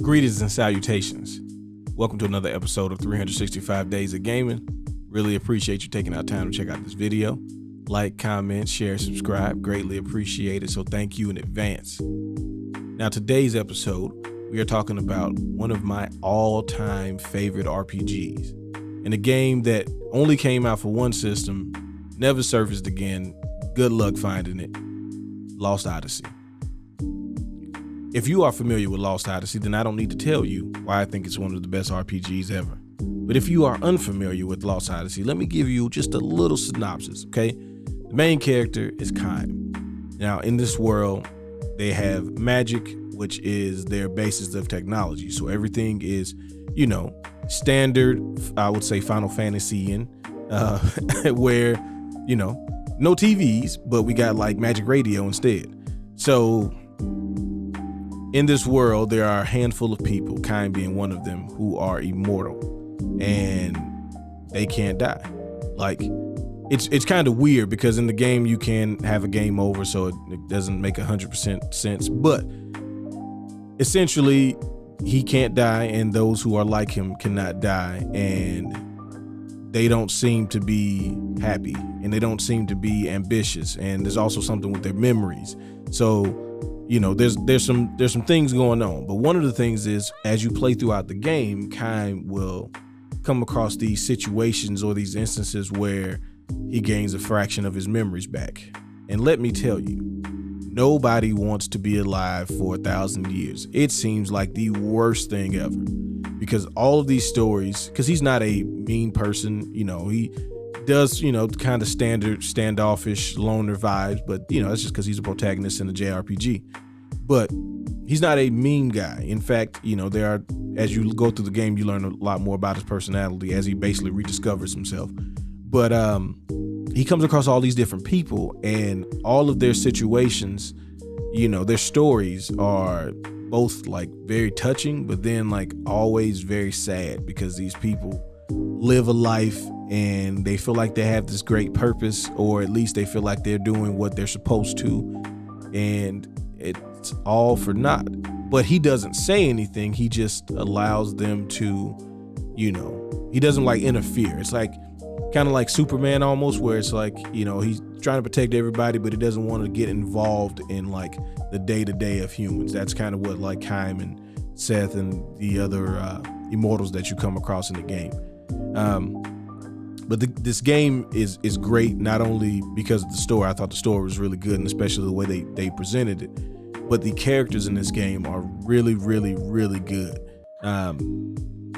Greetings and salutations. Welcome to another episode of 365 Days of Gaming. Really appreciate you taking out time to check out this video. Like, comment, share, subscribe. Greatly appreciate it, so thank you in advance. Now, today's episode, we are talking about one of my all-time favorite RPGs. And a game that only came out for one system, never surfaced again. Good luck finding it. Lost Odyssey. If you are familiar with Lost Odyssey, then I don't need to tell you why I think it's one of the best RPGs ever. But if you are unfamiliar with Lost Odyssey, let me give you just a little synopsis, okay? The main character is Kaim. Now, in this world, they have magic, which is their basis of technology. So everything is, standard, I would say Final Fantasy-ian, where, no TVs, but we got like magic radio instead. So in this world, there are a handful of people, Kaim being one of them, who are immortal and they can't die. Like, it's kind of weird because in the game you can have a game over, so it doesn't make 100% sense. But essentially, he can't die, and those who are like him cannot die, and they don't seem to be happy, and they don't seem to be ambitious. And there's also something with their memories. So there's some things going on, but one of the things is, as you play throughout the game, Kaim will come across these situations or these instances where he gains a fraction of his memories back. And let me tell you, nobody wants to be alive for 1,000 years. It seems like the worst thing ever, because all of these stories, because he's not a mean person, he does, kind of standard standoffish loner vibes, but that's just because he's a protagonist in a JRPG. But he's not a mean guy. In fact, there are, as you go through the game, you learn a lot more about his personality as he basically rediscovers himself. But he comes across all these different people, and all of their situations, their stories are both like very touching, but then like always very sad, because these people live a life and they feel like they have this great purpose, or at least they feel like they're doing what they're supposed to, and it's all for naught. But he doesn't say anything. He just allows them to, he doesn't like interfere. It's like kind of like Superman almost, where it's like, he's trying to protect everybody, but he doesn't want to get involved in like the day-to-day of humans. That's kind of what like Kaim and Seth and the other immortals that you come across in the game. But this game is great, not only because of the story. I thought the story was really good, and especially the way they presented it, but the characters in this game are really, really, really good.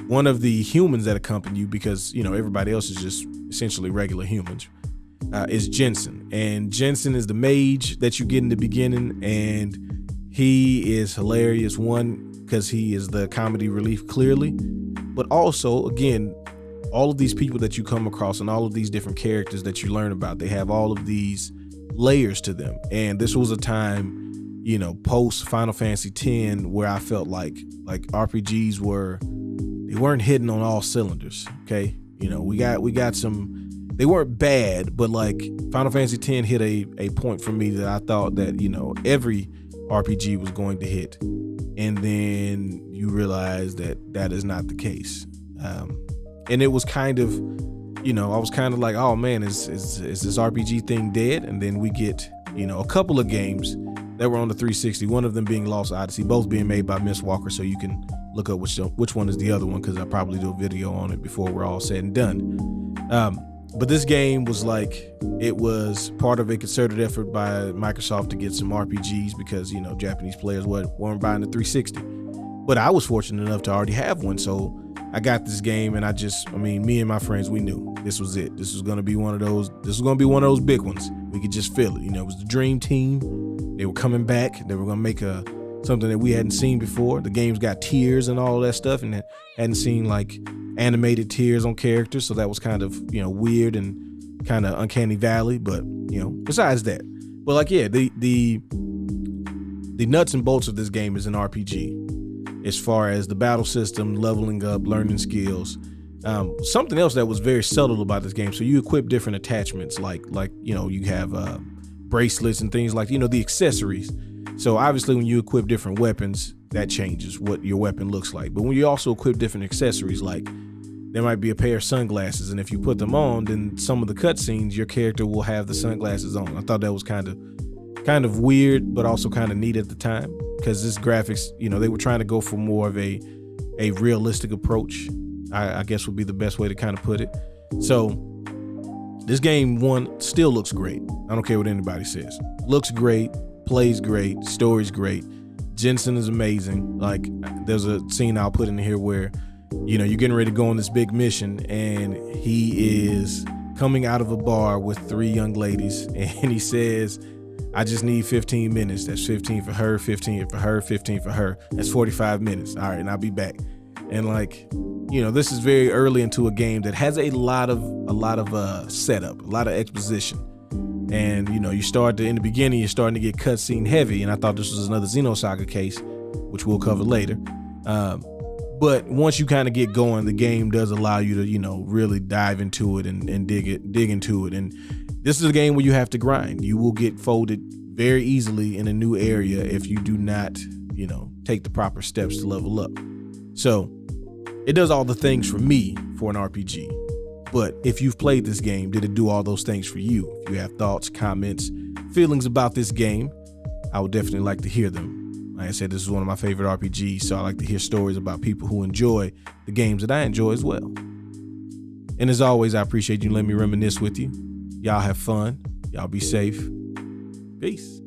One of the humans that accompany you, because everybody else is just essentially regular humans, is Jensen. And Jensen is the mage that you get in the beginning, and he is hilarious. One, because he is the comedy relief, clearly, but also, again, all of these people that you come across and all of these different characters that you learn about, they have all of these layers to them. And this was a time, post Final Fantasy X, where I felt like RPGs they weren't hitting on all cylinders. Okay. We got some, they weren't bad, but like Final Fantasy X hit a point for me that I thought that, every RPG was going to hit. And then you realize that is not the case. And it was kind of, I was kind of like, oh man, is this RPG thing dead? And then we get, a couple of games that were on the 360, one of them being Lost Odyssey, both being made by Miss Walker, so you can look up which one is the other one, because I'll probably do a video on it before we're all said and done. But this game was like, it was part of a concerted effort by Microsoft to get some RPGs, because, Japanese players weren't buying the 360. But I was fortunate enough to already have one, so I got this game, and me and my friends, we knew this was it. This was going to be one of those big ones. We could just feel it. It was the dream team. They were coming back. They were going to make something that we hadn't seen before. The game's got tears and all that stuff, and hadn't seen like animated tears on characters. So that was kind of, weird and kind of uncanny valley. But, besides that, but like, yeah, the nuts and bolts of this game is an RPG. As far as the battle system, leveling up, learning skills. Something else that was very subtle about this game. So you equip different attachments, like you have bracelets and things like, the accessories. So obviously when you equip different weapons, that changes what your weapon looks like. But when you also equip different accessories, like there might be a pair of sunglasses, and if you put them on, then some of the cutscenes, your character will have the sunglasses on. I thought that was kind of weird, but also kind of neat at the time, because this graphics, they were trying to go for more of a realistic approach, I guess would be the best way to kind of put it. So this game, one, still looks great. I don't care what anybody says. Looks great, plays great, story's great. Jensen is amazing. Like, there's a scene I'll put in here where, you're getting ready to go on this big mission, and he is coming out of a bar with 3 young ladies, and he says, I just need 15 minutes. That's 15 for her, 15 for her, 15 for her. That's 45 minutes. All right, and I'll be back. And like, this is very early into a game that has a lot of setup, a lot of exposition. And you start to, in the beginning, you're starting to get cutscene heavy. And I thought this was another Xenosaga case, which we'll cover later. But once you kind of get going, the game does allow you to, really dive into it and dig into it. And this is a game where you have to grind. You will get folded very easily in a new area if you do not, take the proper steps to level up. So it does all the things for me for an RPG. But if you've played this game, did it do all those things for you? If you have thoughts, comments, feelings about this game, I would definitely like to hear them. Like I said, this is one of my favorite RPGs, so I like to hear stories about people who enjoy the games that I enjoy as well. And as always, I appreciate you letting me reminisce with you. Y'all have fun. Y'all be safe. Peace.